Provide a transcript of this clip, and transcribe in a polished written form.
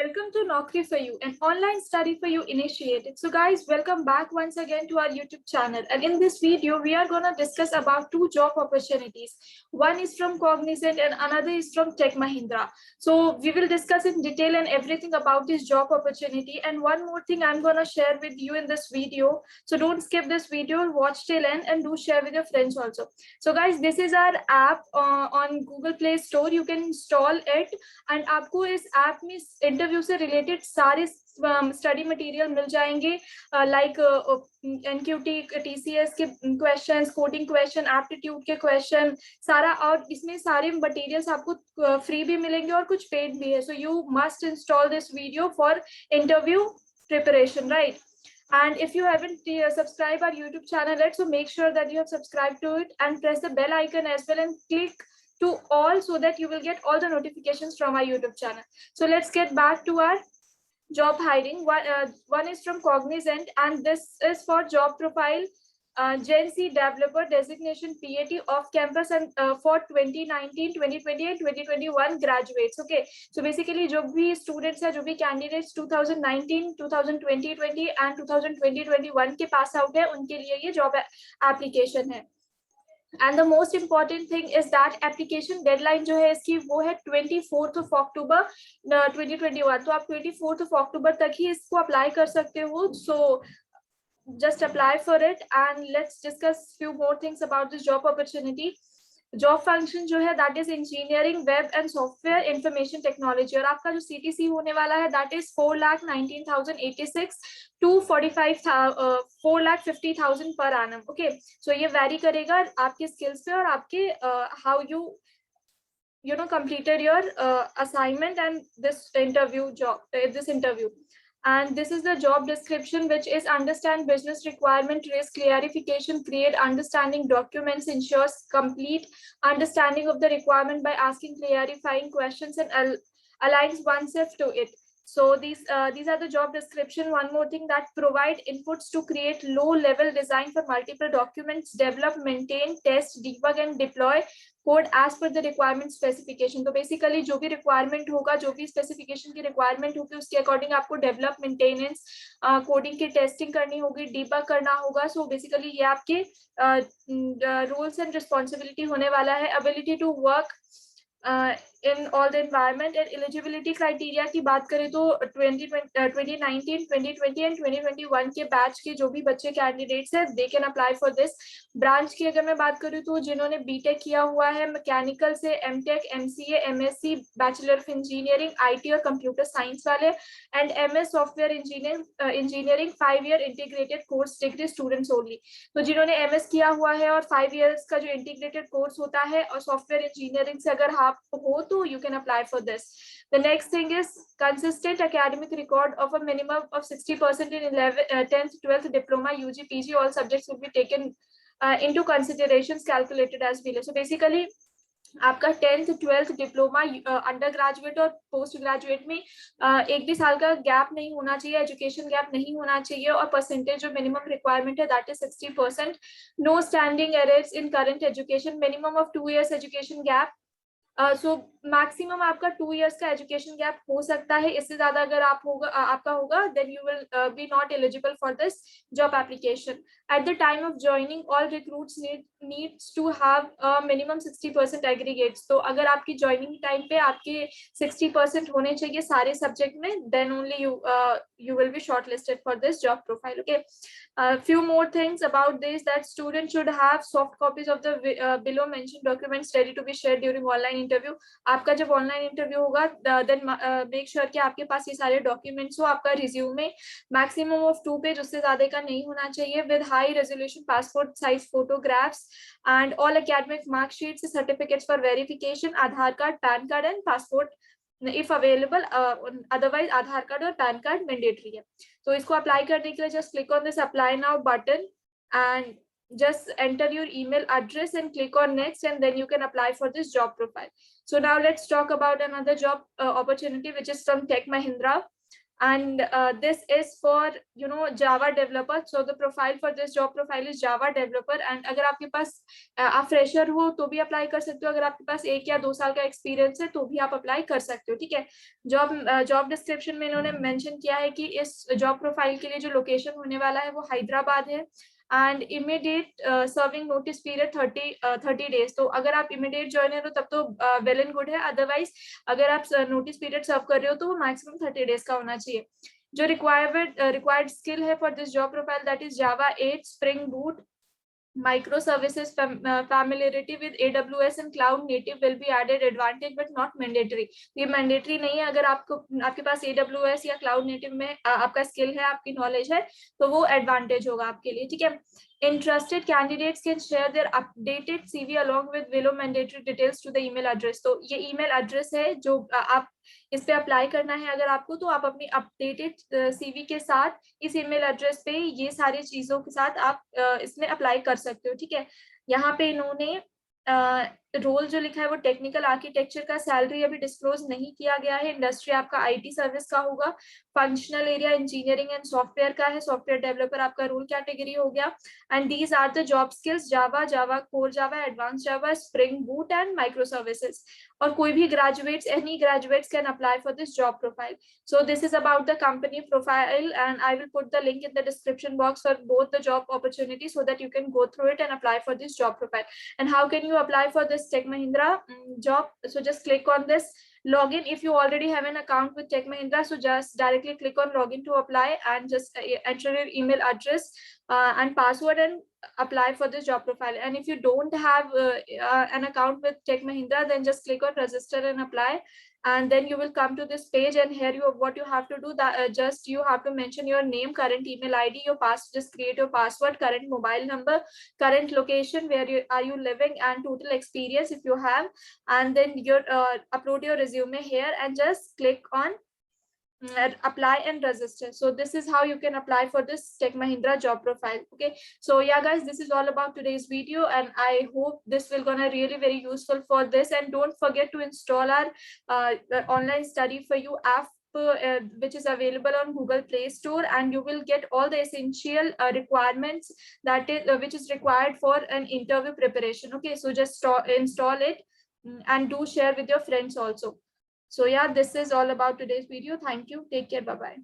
Welcome to Naukri for You, an online study for you initiative. So guys, welcome back once again to our YouTube channel. And in this video, we are going to discuss about two job opportunities. One is from Cognizant and another is from Tech Mahindra. So we will discuss in detail and everything about this job opportunity. And one more thing I'm going to share with you in this video. So don't skip this video, watch till end and do share with your friends also. So guys, this is our app on Google Play Store. You can install it and आपको इस app में interview से related सारे study material मिल जाएंगे like NQT TCS के questions, coding question, aptitude के question सारा, और इसमें सारे मटेरियल्स आपको फ्री भी मिलेंगे और कुछ पेड भी है. So you must install this video for interview preparation, right? And if you haven't subscribed our YouTube channel yet, so make sure that you have subscribed to it and press the bell icon as well and click to all so that you will get all the notifications from our YouTube channel. So let's get back to our job hiring. One is from Cognizant and this is for job profile Gen Z developer designation PAT off campus and for 2019, 2020 and 2021 graduates. Okay, so basically जो भी students है, जो भी candidates 2019, 2020, 20 and 2020, 21 के pass out है, उनके लिए ये job application है. And the most important thing is that application deadline जो है इसकी वो है 24th of October 2021. तो आप 24th of October तक ही इसको अप्लाई कर सकते हो. So just apply for it and let's discuss few more things about this job opportunity. Job function जो है that is engineering web and software information technology, और आपका जो सीटीसी होने वाला है that is 4,19,086 to 4,50,000 per annum. Okay, सो ये very करेगा आपके स्किल्स पे और आपके how you know completed your assignment and this interview. And this is the job description, which is understand business requirement, risk clarification, create understanding documents, ensures complete understanding of the requirement by asking clarifying questions and aligns oneself to it. So these are the job description. One more thing, that provide inputs to create low level design for multiple documents, develop, maintain, test, debug and deploy code as per the requirement specification. तो basically जो भी requirement होगा, जो भी specification की requirement होगी, उसके according आपको डेवलप, मेंटेनेंस, कोडिंग की टेस्टिंग करनी होगी, डीबग करना होगा. सो बेसिकली ये आपके रोल्स एंड रिस्पॉन्सिबिलिटी होने वाला है. Ability to work in all the environment and eligibility criteria की बात करें तो 2019, 2020 एंड 2021 के बैच के जो भी बच्चे कैंडिडेट्स हैं they can apply for this. Branch की अगर मैं बात करूँ तो जिन्होंने बीटेक किया हुआ है मैकेनिकल से, MTech, MCA, MSc, bachelor of engineering, IT और कंप्यूटर साइंस वाले, and MS software engineering 5 year integrated course degree students only. तो जिन्होंने एमएस किया हुआ है और 5 इयर्स का जो इंटीग्रेटेड कोर्स होता है और सॉफ्टवेयर इंजीनियरिंग से अगर आप हो तो you can apply for this. The next thing is consistent academic record of a minimum of 60% in 10th, 12th diploma, UG, PG. All subjects will be taken into considerations calculated as below. So basically आपका 10th, 12th diploma, under graduate और post graduate में एक भी साल का gap नहीं होना चाहिए, एजुकेशन गैप नहीं होना चाहिए, और परसेंटेज जो मिनिमम रिक्वायरमेंट है that is 60%. No standing errors in current education, minimum of 2 years education gap. So maximum आपका 2 years का एजुकेशन गैप हो सकता है. इससे ज्यादा अगर आपका होगा then you will be not eligible for this job application. At the time of joining all recruits needs to have minimum 60% aggregates. तो अगर आपकी ज्वाइनिंग टाइम पे आपके 60% होने चाहिए सारे सब्जेक्ट में, then only you will be shortlisted for this job profile. Okay, few more things about this, that students should have soft copies of the below mentioned documents ready to be shared during online interview. आपका जब online interview होगा then make sure कि आपके पास ये सारे documents हो. आपका resume maximum of 2 page, उससे ज्यादा का नहीं होना चाहिए, with high resolution passport size photographs and all academic marksheets, certificates for verification, Aadhaar card, pan card and passport if available, otherwise Aadhaar card और पैन कार्ड मैंडेटरी है. तो इसको अप्लाई करने के लिए just click on this apply now button and just enter your email address and click on next, and then you can apply for this job profile. So now let's talk about another job opportunity which is from Tech Mahindra. and this is for Java developer. So the profile for this job profile is Java developer. and अगर आपके पास आप fresher हो तो भी apply कर सकते हो, अगर आपके पास 1 या 2 साल का एक्सपीरियंस है तो भी आप अप्लाई कर सकते हो, ठीक है। जॉब डिस्क्रिप्शन में इन्होंने मेंशन किया है कि इस जॉब प्रोफाइल के लिए जो लोकेशन होने वाला है वो हैदराबाद है, and immediate serving notice period 30 days. तो अगर आप इमीडिएट ज्वाइनर हो तब तो वेल एंड गुड है, अदरवाइज अगर आप नोटिस पीरियड सर्व कर रहे हो तो वो मैक्सिमम 30 डेज का होना चाहिए। जो रिक्वायर्ड स्किल है for this job profile that is Java 8, Spring Boot, microservices, familiarity with AWS and cloud native will be added advantage but not mandatory। ये mandatory नहीं है, अगर आपके पास AWS या cloud native में आपका skill है, आपकी knowledge है, तो वो advantage होगा आपके लिए, ठीक है। Interested candidates can share their updated CV along with below mandatory details to the email address। तो ये email address है जो आप इस पे अप्लाई करना है अगर आपको, तो आप अपनी अपडेटेड CV के साथ इस ईमेल एड्रेस पे ये सारी चीजों के साथ आप इसमें अप्लाई कर सकते हो, ठीक है। यहाँ पे इन्होंने रोल जो लिखा है वो टेक्निकल आर्किटेक्चर का, सैलरी अभी डिस्क्लोज नहीं किया गया है, इंडस्ट्री आपका IT सर्विस का होगा, functional area engineering and software का है, सॉफ्टवेयर डेवलपर आपका रोल कैटेगरी हो गया, and these are the job skills Java, core Java, advance Java, spring boot and micro services. और कोई भी graduates, any graduates can apply for this job profile. So this is about the company profile, and I will put the link in the description box for both the job opportunities so that you can go through it and apply for this job profile. And how can you apply for this Tech Mahindra job? So just click on this login. If you already have an account with Tech Mahindra, so just directly click on login to apply and just enter your email address and password and apply for this job profile. And if you don't have an account with Tech Mahindra, then just click on register and apply, and then you will come to this page, and here what you have to do, that just you have to mention your name, current email ID, just create your password, current mobile number, current location, where are you living, and total experience if you have, and then your upload your resume here and just click on apply and register. So this is how you can apply for this Tech Mahindra job profile. Okay, so yeah guys, this is all about today's video, and I hope this will gonna really very useful for this. And don't forget to install our online study for you app, which is available on Google Play Store, and you will get all the essential requirements that is which is required for an interview preparation. Okay, so just install it and do share with your friends also. So yeah, this is all about today's video. Thank you. Take care. Bye-bye.